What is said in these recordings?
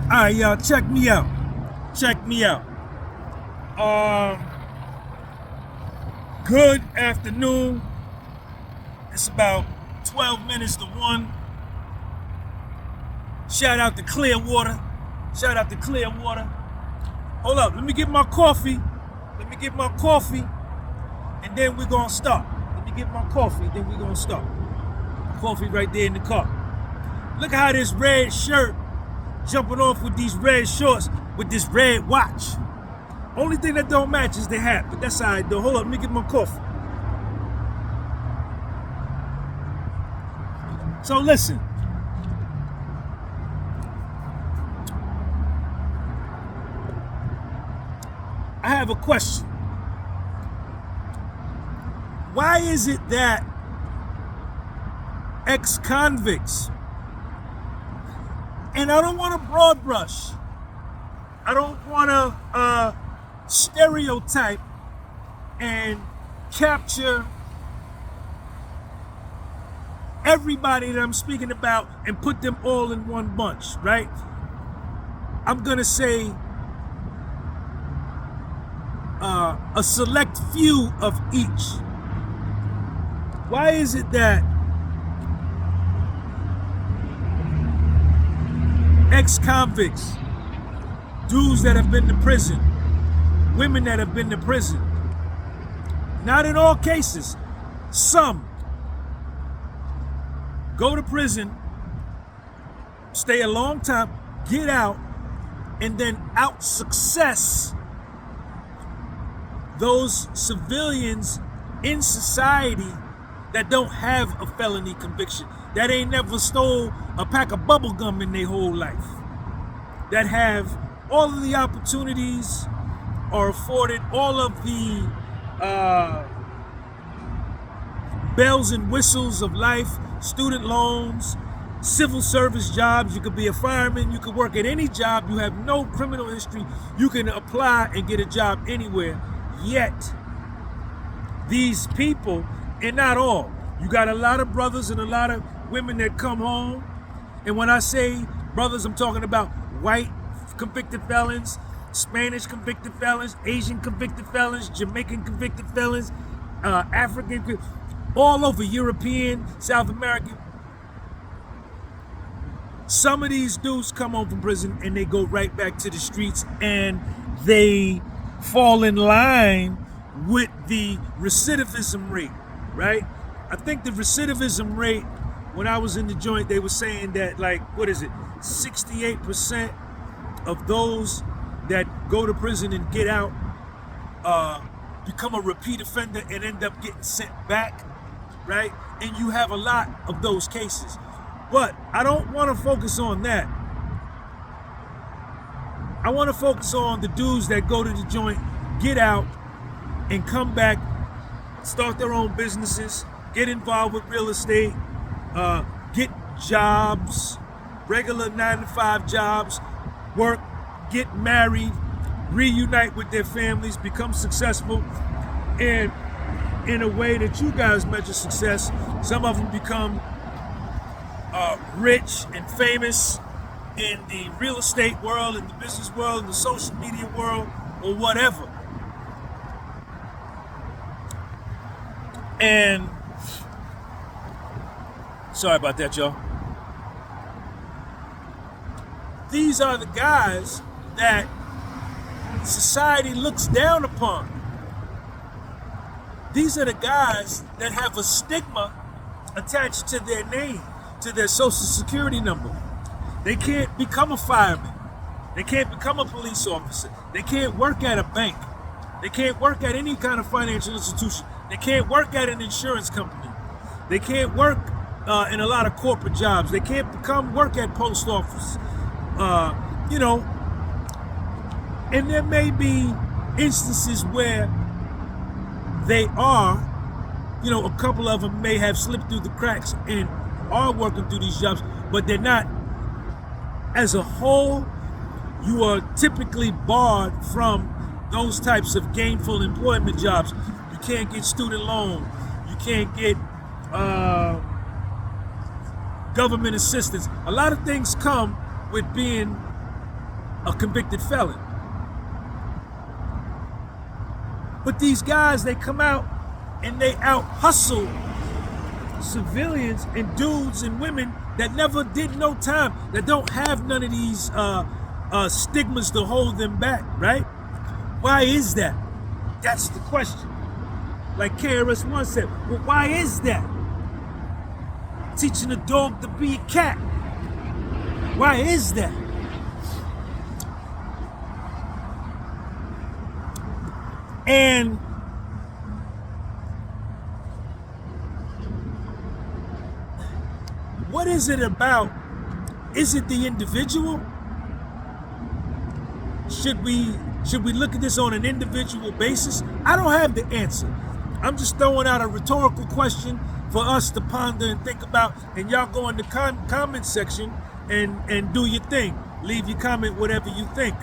All right, y'all, check me out. Check me out. Good afternoon. It's about 12 minutes to 1. Shout out to Clearwater. Shout out to Clearwater. Hold up, let me get my coffee. Let me get my coffee, and then we're gonna start. Let me get my coffee, then we're gonna start. Coffee right there in the car. Look how this red shirt jumping off with these red shorts with this red watch. Only thing that don't match is the hat, but that's all right though. Hold up, let me get my coffee. So listen. I have a question. Why is it that ex-convicts, and I don't want to broad brush, I don't want to stereotype and capture everybody that I'm speaking about and put them all in one bunch, right? I'm gonna say a select few of each. Why is it that ex-convicts, dudes that have been to prison, women that have been to prison, not in all cases, some go to prison, stay a long time, get out, and then out success those civilians in society that don't have a felony conviction, that ain't never stole a pack of bubble gum in their whole life, that have all of the opportunities, are afforded all of the bells and whistles of life, student loans, civil service jobs. You could be a fireman, you could work at any job, you have no criminal history, you can apply and get a job anywhere. Yet, these people, and not all, you got a lot of brothers and a lot of women that come home, and when I say brothers, I'm talking about white convicted felons, Spanish convicted felons, Asian convicted felons, Jamaican convicted felons, African, all over, European, South American. Some of these dudes come home from prison and they go right back to the streets, and they fall in line with the recidivism rate, right? I think the recidivism rate, when I was in the joint, they were saying that, like, what is it, 68% of those that go to prison and get out become a repeat offender and end up getting sent back, right? And you have a lot of those cases. But I don't want to focus on that. I want to focus on the dudes that go to the joint, get out, and come back, start their own businesses, get involved with real estate, get jobs, regular 9-to-5 jobs, work, get married, reunite with their families, become successful, and in a way that you guys measure success. Some of them become rich and famous in the real estate world, in the business world, in the social media world, or whatever. And sorry about that, y'all. These are the guys that society looks down upon. These are the guys that have a stigma attached to their name, to their social security number. They can't become a fireman. They can't become a police officer. They can't work at a bank. They can't work at any kind of financial institution. They can't work at an insurance company. They can't work in a lot of corporate jobs. They can't work at post office. And there may be instances where they are, a couple of them may have slipped through the cracks and are working through these jobs, but they're not. As a whole, you are typically barred from those types of gainful employment jobs. You can't get student loan. You can't get government assistance. A lot of things come with being a convicted felon. But these guys, they come out and they out hustle civilians and dudes and women that never did no time, that don't have none of these stigmas to hold them back, right? Why is that? That's the question. Like KRS-One said, well, why is that? Teaching a dog to be a cat. Why is that? And what is it about? Is it the individual? Should we look at this on an individual basis? I don't have the answer. I'm just throwing out a rhetorical question for us to ponder and think about, and y'all go in the comment section and do your thing. Leave your comment whatever you think.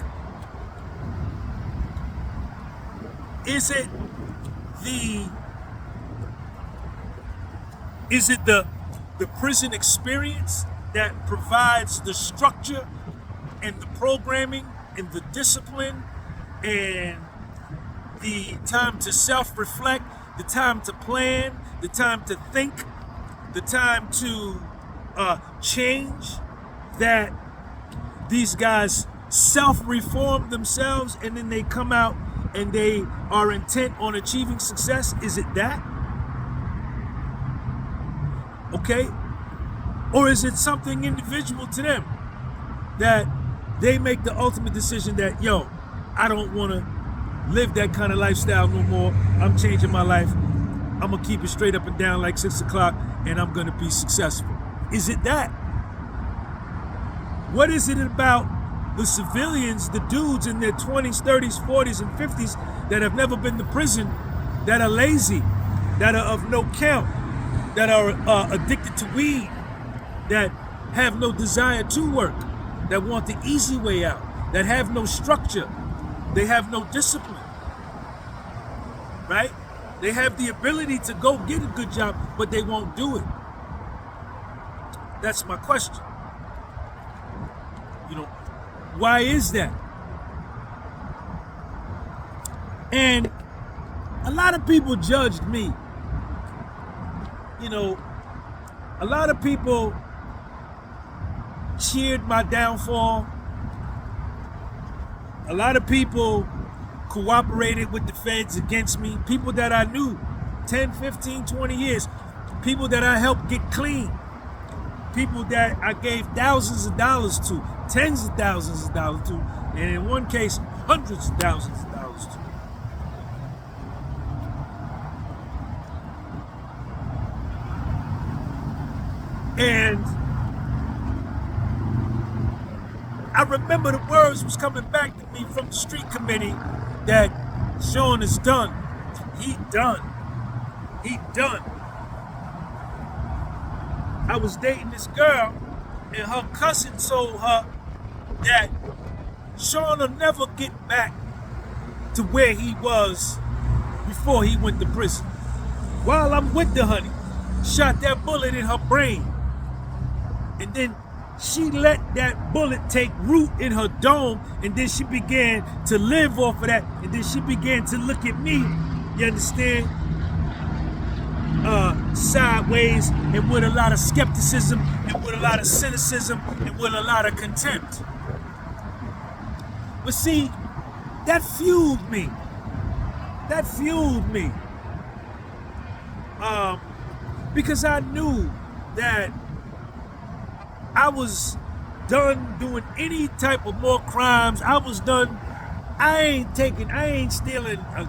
Is it the prison experience that provides the structure and the programming and the discipline and the time to self-reflect, the time to plan, the time to think, the time to change, that these guys self-reform themselves and then they come out and they are intent on achieving success? Is it that? Okay? Or is it something individual to them that they make the ultimate decision that, yo, I don't want to live that kind of lifestyle no more. I'm changing my life. I'm going to keep it straight up and down like 6 o'clock and I'm going to be successful. Is it that? What is it about the civilians, the dudes in their 20s, 30s, 40s, and 50s that have never been to prison, that are lazy, that are of no count, that are addicted to weed, that have no desire to work, that want the easy way out, that have no structure, they have no discipline, right? They have the ability to go get a good job, but they won't do it. That's my question. You know, why is that? And a lot of people judged me. You know, a lot of people cheered my downfall. A lot of people cooperated with the feds against me. People that I knew 10, 15, 20 years. People that I helped get clean. People that I gave thousands of dollars to, tens of thousands of dollars to, and in one case, hundreds of thousands of dollars to. And I remember the words was coming back to me from the street committee that Sean is done. He done. He done. I was dating this girl and her cousin told her that Sean will never get back to where he was before he went to prison. While I'm with the honey, shot that bullet in her brain. And then she let that bullet take root in her dome, and then she began to live off of that, and then she began to look at me, you understand, sideways, and with a lot of skepticism, and with a lot of cynicism, and with a lot of contempt. But see, that fueled me. That fueled me. Because I knew that I was done doing any type of more crimes. I was done. I ain't stealing a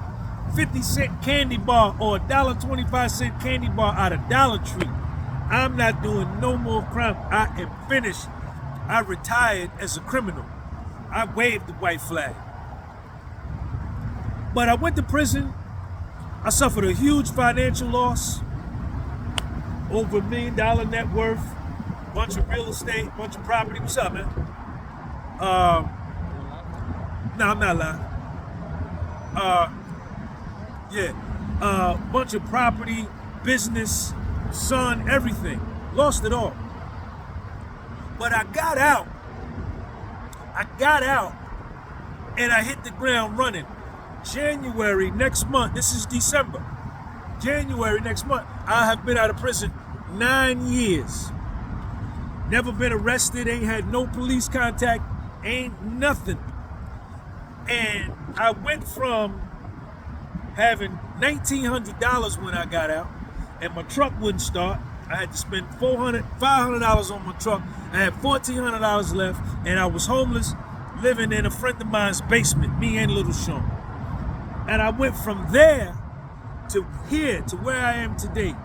50-cent candy bar or a $1.25 candy bar out of Dollar Tree. I'm not doing no more crime. I am finished. I retired as a criminal. I waved the white flag. But I went to prison. I suffered a huge financial loss. Over $1 million net worth. Bunch of real estate, bunch of property. What's up, man? No, I'm not lying. Bunch of property, business, son, everything. Lost it all. But I got out. and I hit the ground running. January next month, this is December, January next month, I have been out of prison 9 years. Never been arrested, ain't had no police contact, ain't nothing. And I went from having $1,900 when I got out, and my truck wouldn't start. I had to spend $500 on my truck. I had $1,400 left, and I was homeless, living in a friend of mine's basement, me and Little Sean. And I went from there to here, to where I am today.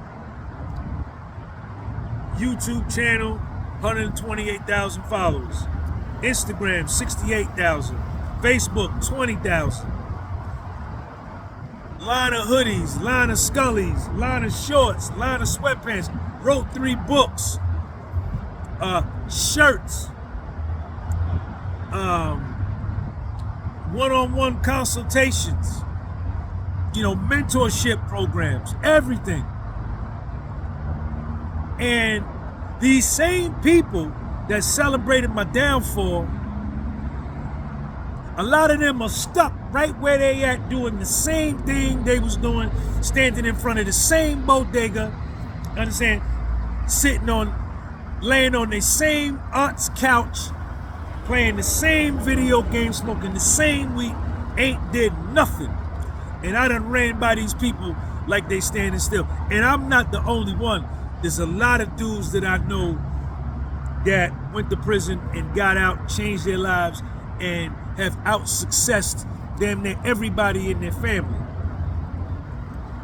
YouTube channel, 128,000 followers. Instagram, 68,000. Facebook, 20,000. Line of hoodies, line of scullies, line of shorts, line of sweatpants. Wrote 3 books. Shirts. One-on-one consultations. Mentorship programs, everything. And these same people that celebrated my downfall, a lot of them are stuck right where they at, doing the same thing they was doing, standing in front of the same bodega, understand, laying on the same aunt's couch, playing the same video game, smoking the same weed, ain't did nothing. And I done ran by these people like they standing still. And I'm not the only one. There's a lot of dudes that I know that went to prison and got out, changed their lives, and have out-successed damn near everybody in their family.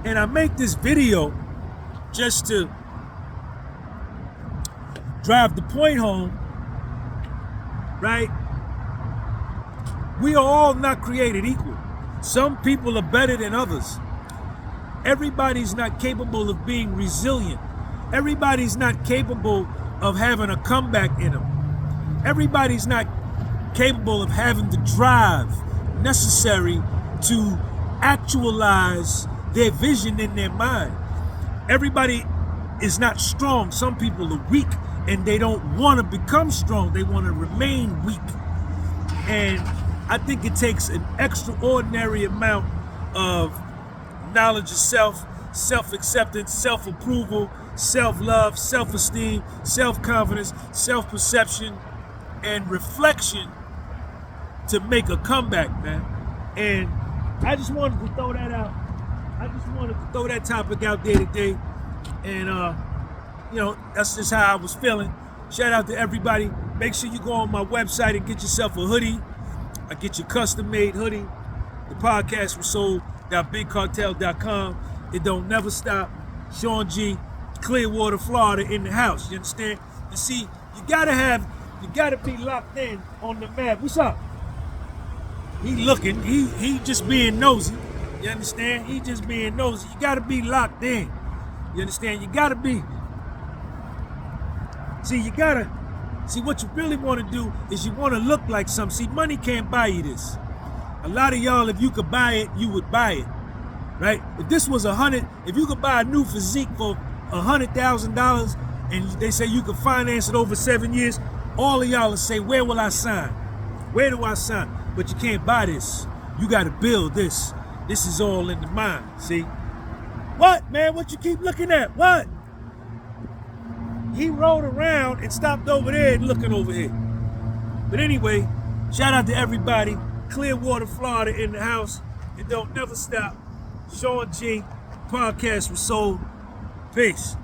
And I make this video just to drive the point home, right? We are all not created equal. Some people are better than others. Everybody's not capable of being resilient. Everybody's not capable of having a comeback in them. Everybody's not capable of having the drive necessary to actualize their vision in their mind. Everybody is not strong. Some people are weak and they don't want to become strong. They want to remain weak. And I think it takes an extraordinary amount of knowledge of self, self-acceptance, self-approval, self-love, self-esteem, self-confidence, self-perception, and reflection to make a comeback, man. And I just wanted to throw that out. I just wanted to throw that topic out there today. And, that's just how I was feeling. Shout out to everybody. Make sure you go on my website and get yourself a hoodie. I get your custom-made hoodie. The podcast was sold.bigcartel.com. It don't never stop. Sean G, Clearwater, Florida, in the house. You understand? You see, you gotta be locked in on the map. What's up? He looking. He just being nosy. You understand? He just being nosy. You gotta be locked in. You understand? You gotta be. See, what you really want to do is you want to look like something. See, money can't buy you this. A lot of y'all, if you could buy it, you would buy it, right? If this was if you could buy a new physique for $100,000 and they say you could finance it over 7 years, all of y'all will say, where will I sign? Where do I sign? But you can't buy this. You got to build this. This is all in the mind, see? What, man? What you keep looking at? What? He rode around and stopped over there and looking over here. But anyway, shout out to everybody. Clearwater, Florida, in the house. It don't never stop. Sean G, podcast was sold. Peace.